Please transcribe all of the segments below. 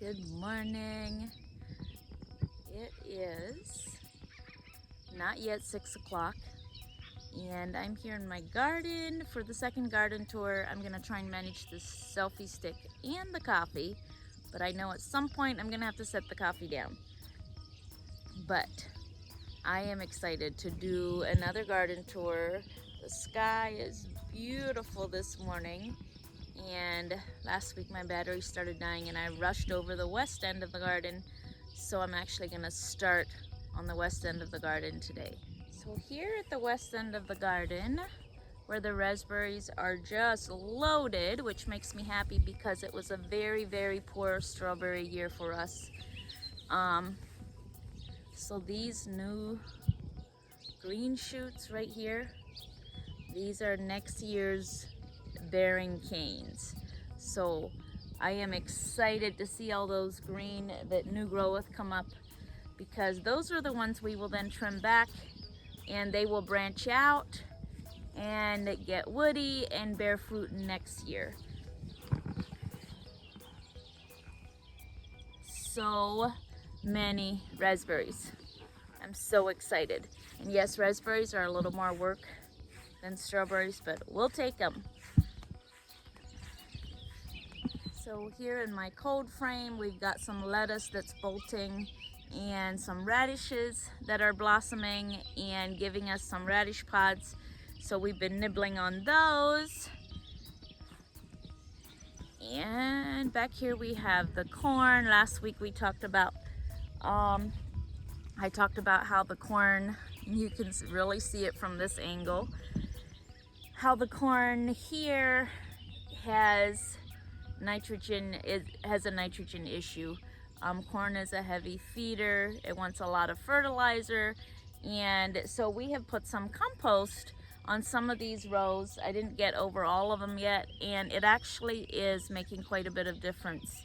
Good morning. It is not yet 6 o'clock and I'm here in my garden for the second garden tour. I'm gonna try and manage the selfie stick and the coffee, but I know at some point I'm gonna have to set the coffee down. But I am excited to do another garden tour. The sky is beautiful this morning, and last week my battery started dying and I rushed over the west end of the garden, so I'm actually gonna start on the west end of the garden today. So here at the west end of the garden, where the raspberries are just loaded, which makes me happy because it was a very, very poor strawberry year for us. So these new green shoots right here, these are next year's bearing canes. So I am excited to see all those green, that new growth come up, because those are the ones we will then trim back and they will branch out and get woody and bear fruit next year. So many raspberries. I'm so excited. And yes, raspberries are a little more work than strawberries, but we'll take them. So here in my cold frame, we've got some lettuce that's bolting and some radishes that are blossoming and giving us some radish pods. So we've been nibbling on those. And back here we have the corn. Last week we talked about, I talked about how the corn, you can really see it from this angle, how the corn here has nitrogen, has a nitrogen issue. Corn is a heavy feeder. It wants a lot of fertilizer. And so we have put some compost on some of these rows. I didn't get over all of them yet, and it actually is making quite a bit of difference.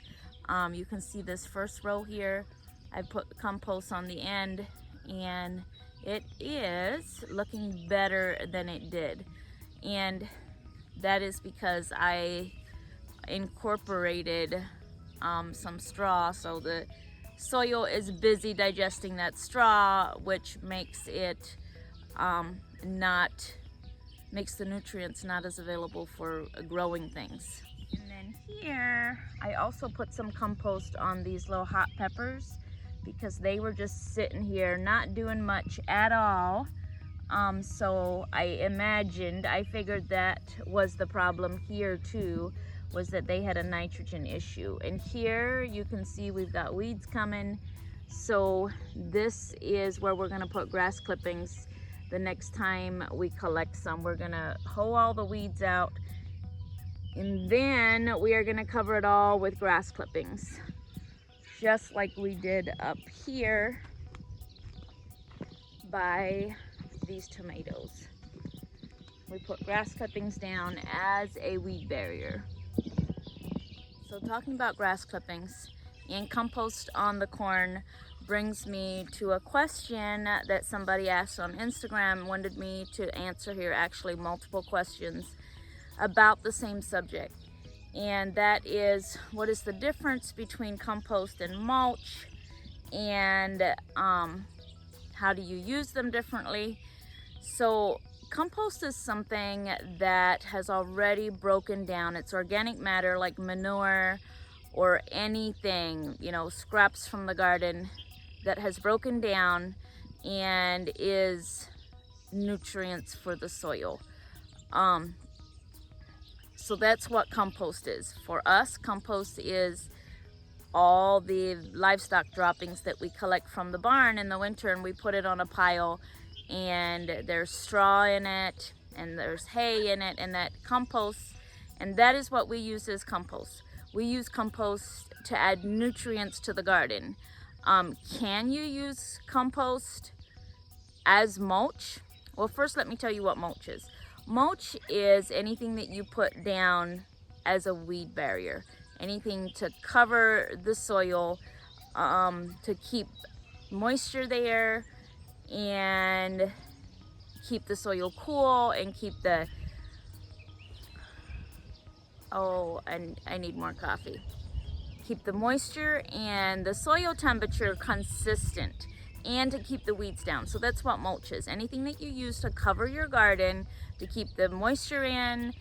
You can see this first row here. I put compost on the end and it is looking better than it did. And that is because I incorporated some straw, so the soil is busy digesting that straw, which makes it makes the nutrients not as available for growing things. And then here I also put some compost on these little hot peppers because they were just sitting here not doing much at all. So I figured that was the problem here too, was that they had a nitrogen issue. And here you can see we've got weeds coming. So this is where we're gonna put grass clippings the next time we collect some. We're gonna hoe all the weeds out, and then we are gonna cover it all with grass clippings, just like we did up here by these tomatoes. We put grass clippings down as a weed barrier. So talking about grass clippings and compost on the corn brings me to a question that somebody asked on Instagram, wanted me to answer here, actually multiple questions about the same subject. And that is, what is the difference between compost and mulch, and how do you use them differently? So compost is something that has already broken down. It's organic matter like manure or anything, you know, scraps from the garden that has broken down and is nutrients for the soil. So that's what compost is. For us, compost is all the livestock droppings that we collect from the barn in the winter, and we put it on a pile, and there's straw in it and there's hay in it, and that compost, and that is what we use as compost. We use compost to add nutrients to the garden. Can you use compost as mulch? Well, first let me tell you what mulch is. Mulch is anything that you put down as a weed barrier, anything to cover the soil, to keep moisture there and keep the soil cool and keep the, and I need more coffee. keep the moisture and the soil temperature consistent and to keep the weeds down. So that's what mulch is. Anything that you use to cover your garden to keep the moisture in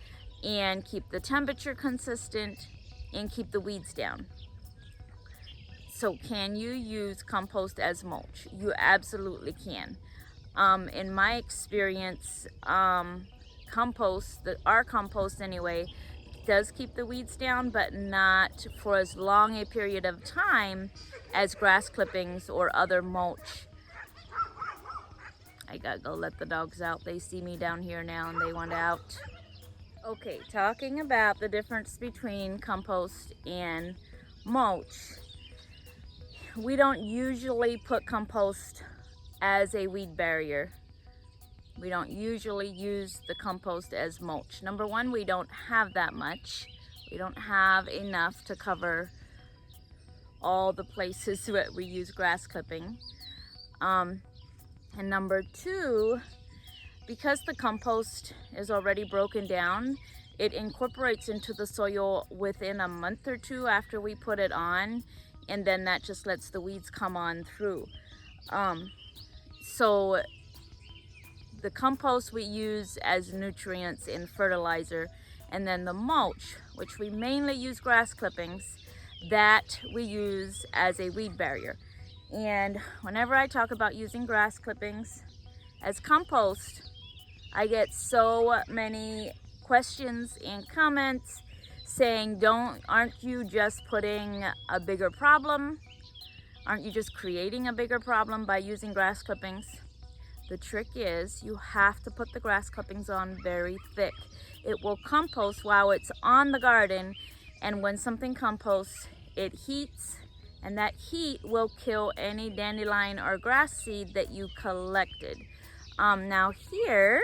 and keep the temperature consistent and keep the weeds down. So can you use compost as mulch? You absolutely can. In my experience, compost, our compost anyway, does keep the weeds down, but not for as long a period of time as grass clippings or other mulch. I gotta go let the dogs out. They see me down here now and they want out. Okay, talking about the difference between compost and mulch. We don't usually put compost as a weed barrier. We don't usually use the compost as mulch. Number one, we don't have that much. We don't have enough to cover all the places that we use grass clipping. And number two, because the compost is already broken down, it incorporates into the soil within a month or two after we put it on, and then that just lets the weeds come on through. So the compost we use as nutrients and fertilizer, and then the mulch, which we mainly use grass clippings, that we use as a weed barrier. And whenever I talk about using grass clippings as compost, I get so many questions and comments saying, aren't you just putting a bigger problem? Aren't you just creating a bigger problem by using grass clippings? The trick is you have to put the grass clippings on very thick. It will compost while it's on the garden, and when something composts, it heats, and that heat will kill any dandelion or grass seed that you collected. Now here,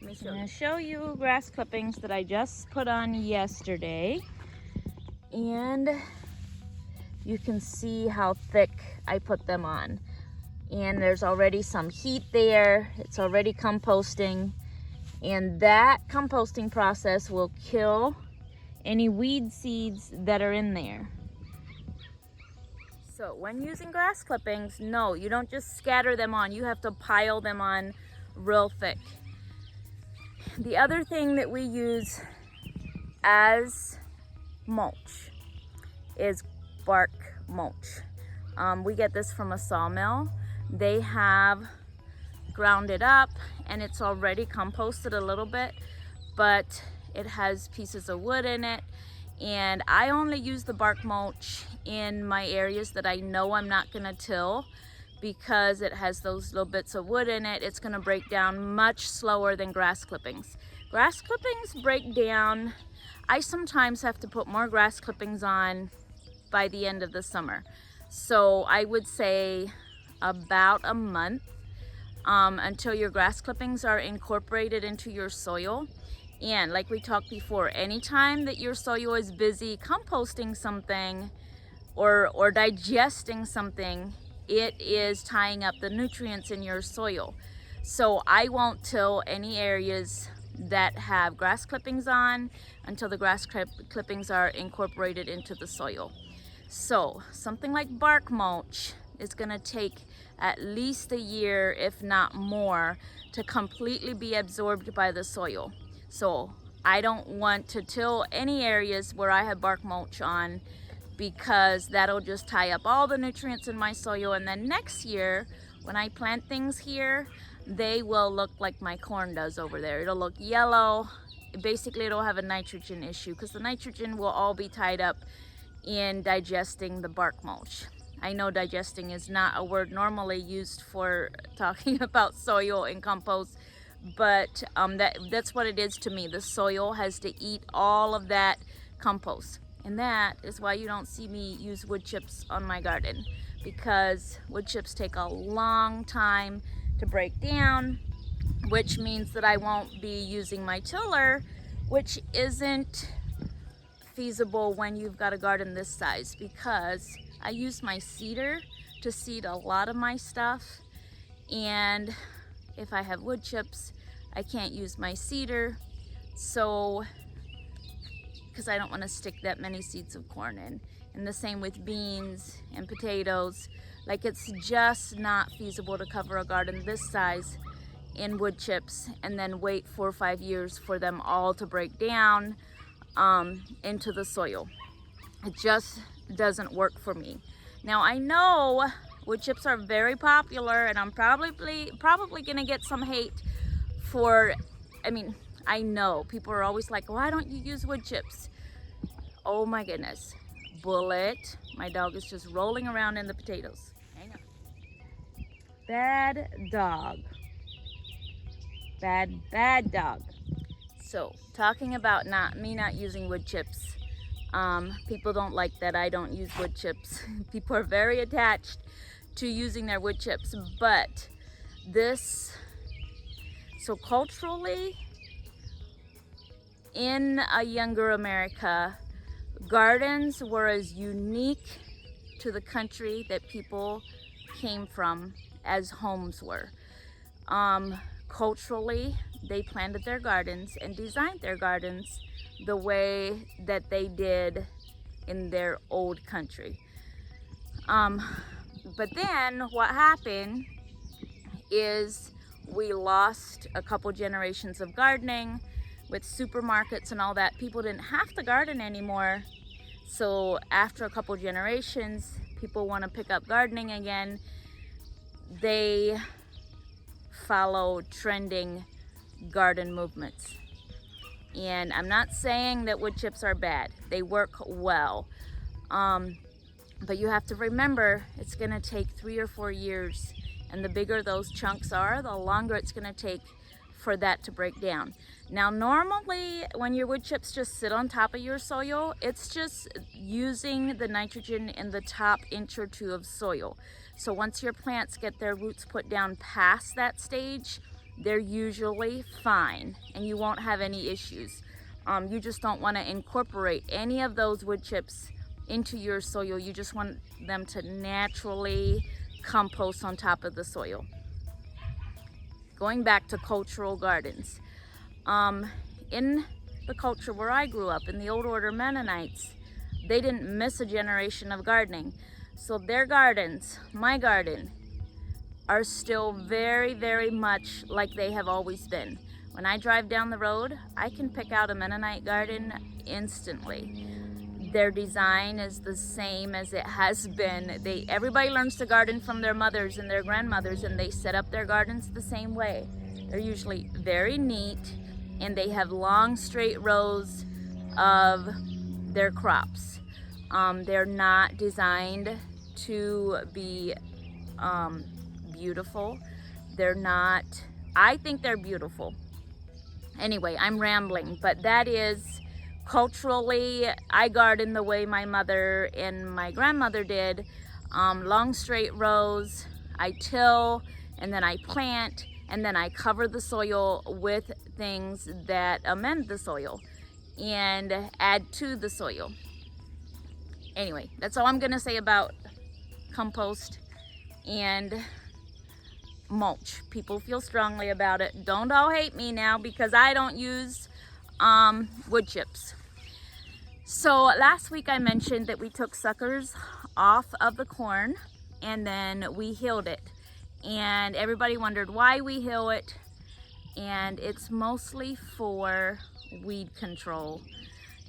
I'm going to show you grass clippings that I just put on yesterday, and you can see how thick I put them on. And there's already some heat there. It's already composting, and that composting process will kill any weed seeds that are in there. So when using grass clippings, no, you don't just scatter them on. You have to pile them on real thick. The other thing that we use as mulch is bark mulch. We get this from a sawmill. They have ground it up and it's already composted a little bit, but it has pieces of wood in it. And I only use the bark mulch in my areas that I know I'm not gonna till, because it has those little bits of wood in it. It's gonna break down much slower than grass clippings. Grass clippings break down. I sometimes have to put more grass clippings on by the end of the summer. So I would say about a month until your grass clippings are incorporated into your soil. And like we talked before, anytime that your soil is busy composting something or digesting something, it is tying up the nutrients in your soil. So I won't till any areas that have grass clippings on until the grass clippings are incorporated into the soil. So something like bark mulch is gonna take at least a year, if not more, to completely be absorbed by the soil. So I don't want to till any areas where I have bark mulch on, because that'll just tie up all the nutrients in my soil, and then next year when I plant things here, they will look like my corn does over there. It'll look yellow. Basically it'll have a nitrogen issue, because the nitrogen will all be tied up in digesting the bark mulch. I know digesting is not a word normally used for talking about soil and compost, but that's what it is to me. The soil has to eat all of that compost. And that is why you don't see me use wood chips on my garden, because wood chips take a long time to break down, which means that I won't be using my tiller, which isn't feasible when you've got a garden this size, because I use my seeder to seed a lot of my stuff, and if I have wood chips, I can't use my seeder, so because I don't want to stick that many seeds of corn in. and the same with beans and potatoes. Like, it's just not feasible to cover a garden this size in wood chips and then wait 4 or 5 years for them all to break down into the soil. It just doesn't work for me. Now, I know wood chips are very popular, and I'm probably gonna get some hate for, I know people are always like, why don't you use wood chips? Oh my goodness. Bullet, my dog is just rolling around in the potatoes. Hang on. Bad dog. Bad dog. So, talking about me not using wood chips. People don't like that I don't use wood chips. People are very attached to using their wood chips, but so culturally, in a younger America, gardens were as unique to the country that people came from as homes were. Culturally, they planted their gardens and designed their gardens the way that they did in their old country. But then what happened is we lost a couple generations of gardening with supermarkets and all that. People didn't have to garden anymore. So after a couple generations, people want to pick up gardening again. They follow trending garden movements. And I'm not saying that wood chips are bad. They work well. But you have to remember, it's gonna take 3 or 4 years. And the bigger those chunks are, the longer it's gonna take for that to break down. Now, normally when your wood chips just sit on top of your soil, it's just using the nitrogen in the top inch or 2 of soil. So once your plants get their roots put down past that stage, they're usually fine and you won't have any issues. You just don't want to incorporate any of those wood chips into your soil. You just want them to naturally compost on top of the soil. Going back to cultural gardens. In the culture where I grew up, in the Old Order Mennonites, they didn't miss a generation of gardening. So their gardens, my garden, are still very, very much like they have always been. When I drive down the road, I can pick out a Mennonite garden instantly. Their design is the same as it has been. Everybody learns to garden from their mothers and their grandmothers, and they set up their gardens the same way. They're usually very neat, and they have long, straight rows of their crops. They're not designed to be beautiful. They're not, I think they're beautiful. Anyway, I'm rambling, but that is culturally, I garden the way my mother and my grandmother did. Long, straight rows. I till, and then I plant, and then I cover the soil with things that amend the soil and add to the soil. Anyway, that's all I'm gonna say about compost and mulch. People feel strongly about it. Don't all hate me now because I don't use wood chips. So last week I mentioned that we took suckers off of the corn and then we healed it. And everybody wondered why we heal it. And it's mostly for weed control.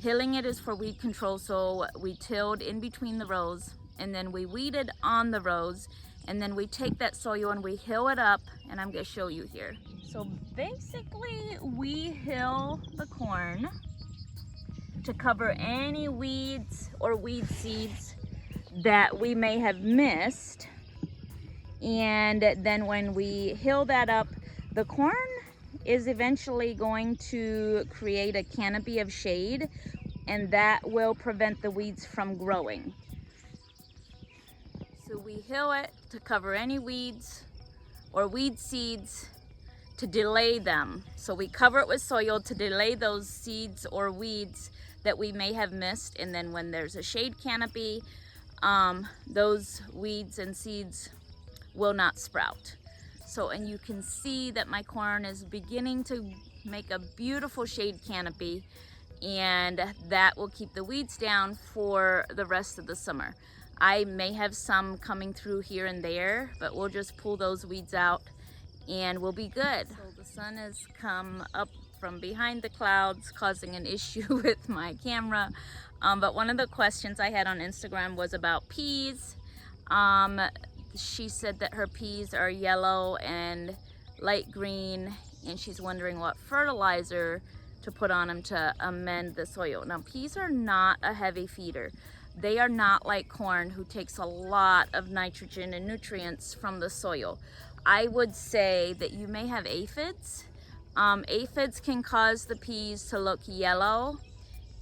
Hilling it is for weed control, so we tilled in between the rows and then we weeded on the rows, and then we take that soil and we hill it up, and I'm going to show you here. So basically we hill the corn to cover any weeds or weed seeds that we may have missed, and then when we hill that up, the corn is eventually going to create a canopy of shade, and that will prevent the weeds from growing. So we hill it to cover any weeds or weed seeds to delay them. So we cover it with soil to delay those seeds or weeds that we may have missed, and then when there's a shade canopy, those weeds and seeds will not sprout. So, and you can see that my corn is beginning to make a beautiful shade canopy, and that will keep the weeds down for the rest of the summer. I may have some coming through here and there, but we'll just pull those weeds out and we'll be good. So the sun has come up from behind the clouds, causing an issue with my camera. But one of the questions I had on Instagram was about peas. She said that her peas are yellow and light green, and she's wondering what fertilizer to put on them to amend the soil. Now, peas are not a heavy feeder. They are not like corn, who takes a lot of nitrogen and nutrients from the soil. I would say that you may have aphids. Aphids can cause the peas to look yellow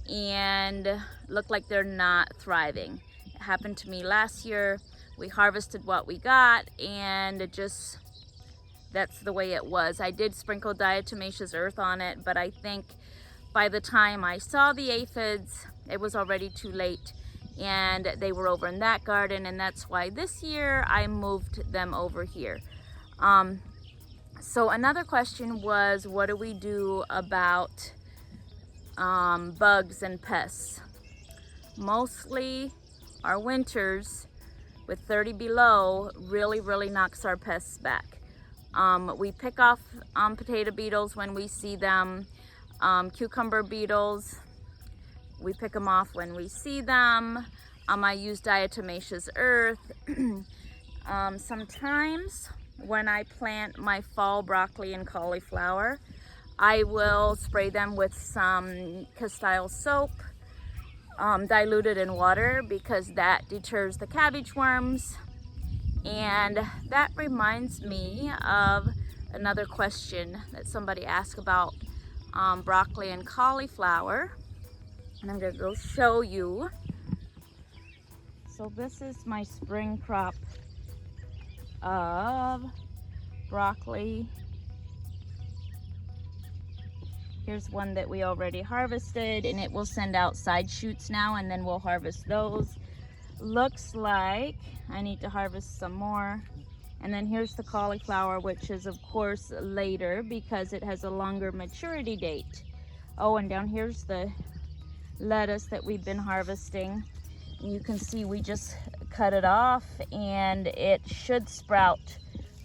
and look like they're not thriving. It happened to me last year. We harvested what we got, and it just, that's the way it was. I did sprinkle diatomaceous earth on it, but I think by the time I saw the aphids, it was already too late, and they were over in that garden, and that's why this year I moved them over here. So another question was, what do we do about bugs and pests? Mostly our winters with 30 below really knocks our pests back. We pick off potato beetles when we see them. Cucumber beetles, we pick them off when we see them. I use diatomaceous earth. Sometimes when I plant my fall broccoli and cauliflower, I will spray them with some Castile soap, diluted in water, because that deters the cabbage worms. And that reminds me of another question that somebody asked about broccoli and cauliflower, and I'm gonna go show you. So this is my spring crop of broccoli. Here's one that we already harvested, and it will send out side shoots now, and then we'll harvest those. Looks like I need to harvest some more. And then here's the cauliflower, which is of course later because it has a longer maturity date. Oh, and down here's the lettuce that we've been harvesting. You can see we just cut it off, and it should sprout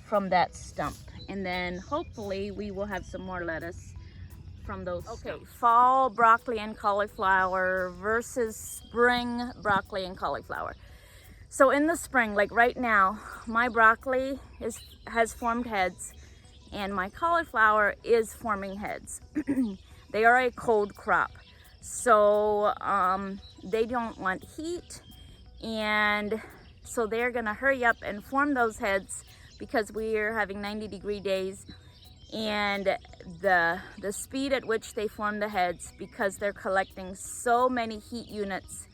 from that stump. And then hopefully we will have some more lettuce from those stumps. Fall broccoli and cauliflower versus spring broccoli and cauliflower. So in the spring, like right now, my broccoli has formed heads, and my cauliflower is forming heads. They are a cold crop, so they don't want heat, and so they're gonna hurry up and form those heads because we are having 90-degree days. And the speed at which they form the heads, because they're collecting so many heat units,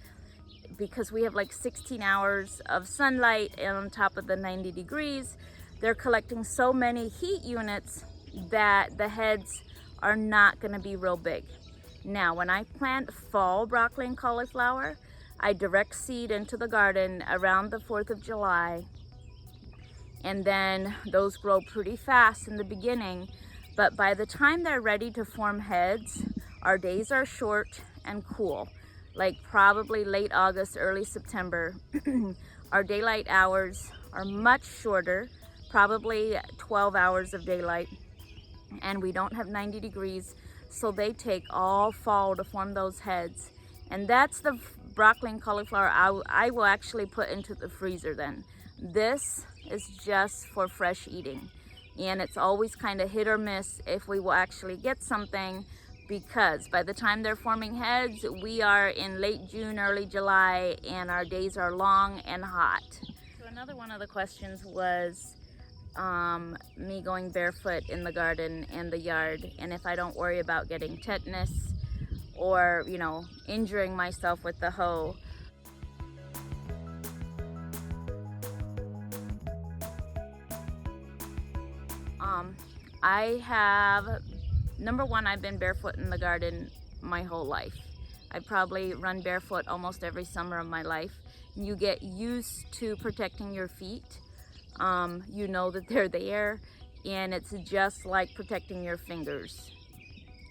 because we have like 16 hours of sunlight and on top of the 90 degrees, they're collecting so many heat units that the heads are not going to be real big. Now, when I plant fall broccoli and cauliflower, I direct seed into the garden around the 4th of July. And then those grow pretty fast in the beginning, but by the time they're ready to form heads, our days are short and cool, like probably late August, early September. Our daylight hours are much shorter, probably 12 hours of daylight, and we don't have 90 degrees, so they take all fall to form those heads. And that's the broccoli and cauliflower I will actually put into the freezer then. This is just for fresh eating, and it's always kind of hit or miss if we will actually get something, because by the time they're forming heads, we are in late June, early July, and our days are long and hot. So another one of the questions was me going barefoot in the garden and the yard, and if I don't worry about getting tetanus or, you know, injuring myself with the hoe. I have, number one, I've been barefoot in the garden my whole life. I probably run barefoot almost every summer of my life. You get used to protecting your feet. You know that they're there, and it's just like protecting your fingers.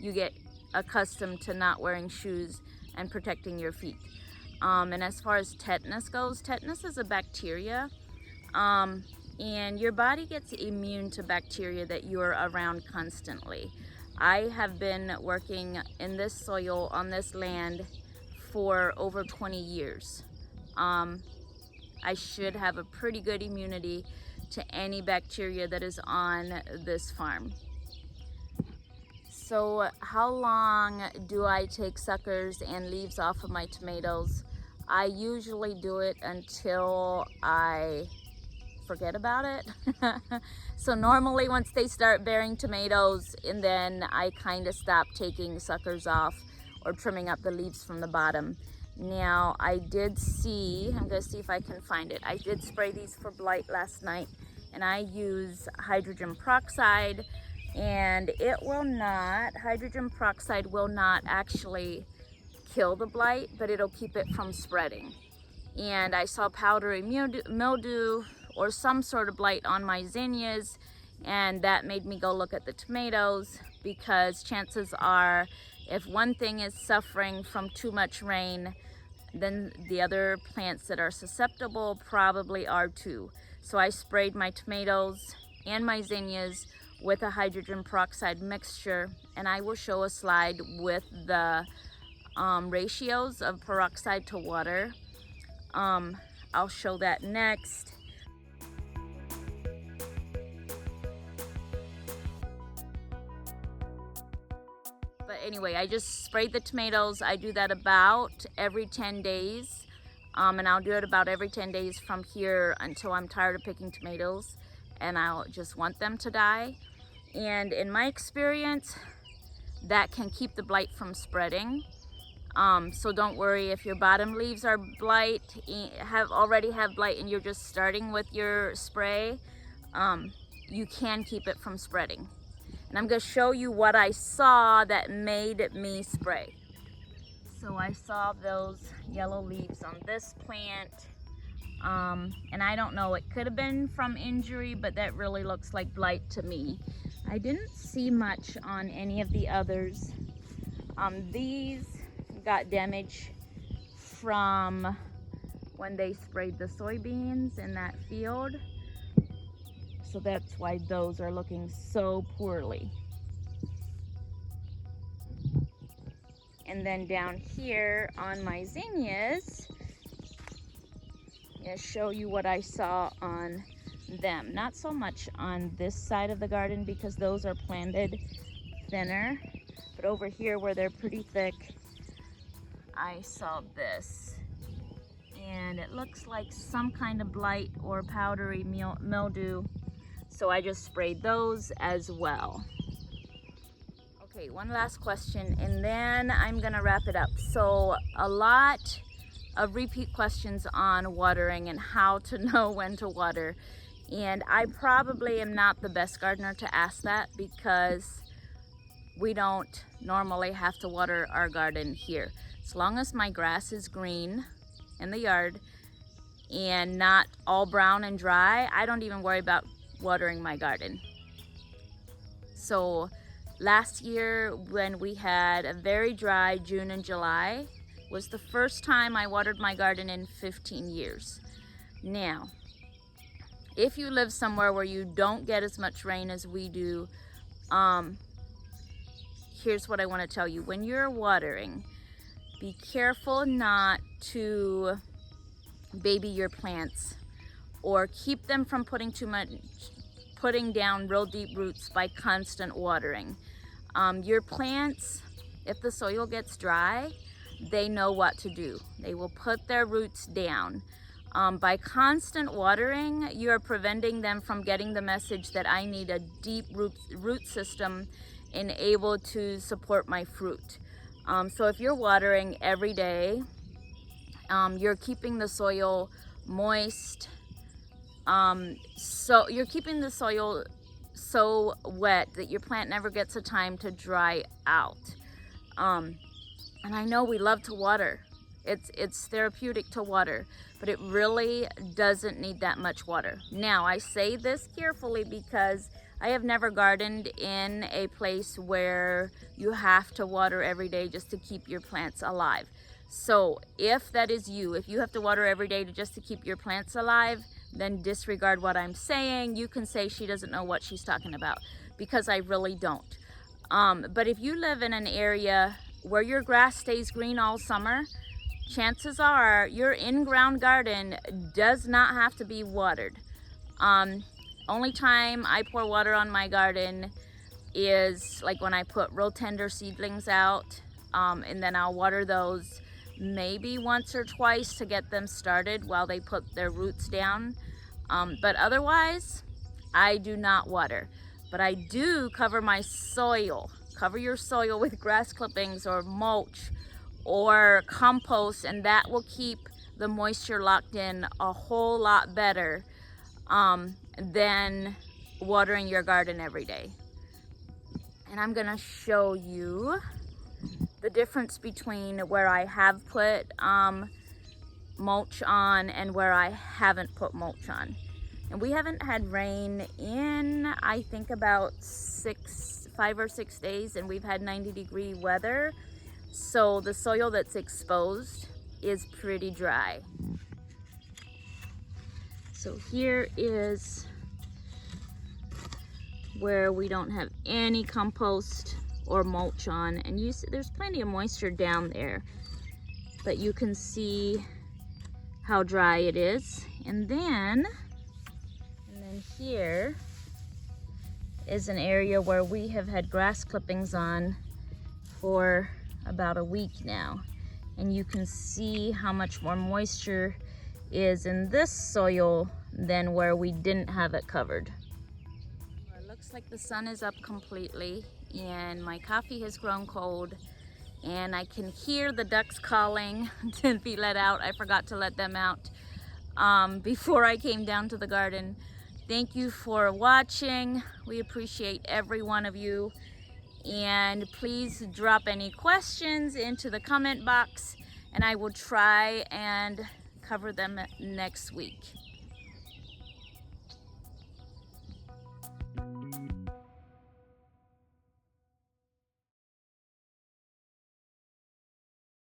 You get accustomed to not wearing shoes and protecting your feet. And as far as tetanus goes, tetanus is a bacteria, and your body gets immune to bacteria that you're around constantly. I have been working in this soil on this land for over 20 years. I should have a pretty good immunity to any bacteria that is on this farm. So how long do I take suckers and leaves off of my tomatoes? I usually do it until I forget about it. So normally once they start bearing tomatoes, and then I kind of stop taking suckers off or trimming up the leaves from the bottom. Now I did see, I'm gonna see if I can find it. I did spray these for blight last night, and I use hydrogen peroxide, and it will not, hydrogen peroxide will not actually kill the blight, but it'll keep it from spreading. And I saw powdery mildew or some sort of blight on my zinnias, and that made me go look at the tomatoes, because chances are if one thing is suffering from too much rain, then the other plants that are susceptible probably are too. So I sprayed my tomatoes and my zinnias with a hydrogen peroxide mixture, and I will show a slide with the ratios of peroxide to water. I'll show that next. But anyway, I just sprayed the tomatoes. I do that about every 10 days. And I'll do it about every 10 days from here until I'm tired of picking tomatoes and I'll just want them to die. And in my experience, that can keep the blight from spreading. So don't worry if your bottom leaves are blight, already have blight, and you're just starting with your spray. You can keep it from spreading. And I'm going to show you what I saw that made me spray. So I saw those yellow leaves on this plant, and I don't know, it could have been from injury, but that really looks like blight to me. I didn't see much on any of the others. These got damage from when they sprayed the soybeans in that field. So that's why those are looking so poorly. And then down here on my zinnias, I'll show you what I saw on them. Not so much on this side of the garden because those are planted thinner, but over here where they're pretty thick, I saw this. And it looks like some kind of blight or powdery mildew. So I just sprayed those as well. Okay, one last question, and then I'm gonna wrap it up. So a lot of repeat questions on watering and how to know when to water. And I probably am not the best gardener to ask that because we don't normally have to water our garden here. As long as my grass is green in the yard and not all brown and dry, I don't even worry about watering my garden. So last year when we had a very dry June and July was the first time I watered my garden in 15 years. Now, if you live somewhere where you don't get as much rain as we do, here's what I want to tell you. When you're watering, be careful not to baby your plants or keep them from putting down real deep roots by constant watering. Your plants, if the soil gets dry, they know what to do. They will put their roots down. By constant watering, you are preventing them from getting the message that I need a deep root system and able to support my fruit. So if you're watering every day, you're keeping the soil moist. So you're keeping the soil so wet that your plant never gets a time to dry out. And I know we love to water. It's therapeutic to water, but it really doesn't need that much water. Now, I say this carefully because I have never gardened in a place where you have to water every day just to keep your plants alive. So if that is you, if you have to water every day just to keep your plants alive, then disregard what I'm saying. You can say she doesn't know what she's talking about, because I really don't. But if you live in an area where your grass stays green all summer, chances are your in-ground garden does not have to be watered. Only time I pour water on my garden is like when I put real tender seedlings out, and then I'll water those maybe once or twice to get them started while they put their roots down. But otherwise, I do not water. But I do cover my soil. Cover your soil with grass clippings or mulch or compost, and that will keep the moisture locked in a whole lot better than watering your garden every day. And I'm gonna show you the difference between where I have put mulch on and where I haven't put mulch on. And we haven't had rain in, I think, about 5 or 6 days, and we've had 90-degree weather. So the soil that's exposed is pretty dry. So here is where we don't have any compost or mulch on, and you see there's plenty of moisture down there, but you can see how dry it is. And then here is an area where we have had grass clippings on for about a week now, and you can see how much more moisture is in this soil than where we didn't have it covered. It looks like the sun is up completely, and my coffee has grown cold, and I can hear the ducks calling to be let out. I forgot to let them out before I came down to the garden. Thank you for watching. We appreciate every one of you. And please drop any questions into the comment box, and I will try and cover them next week.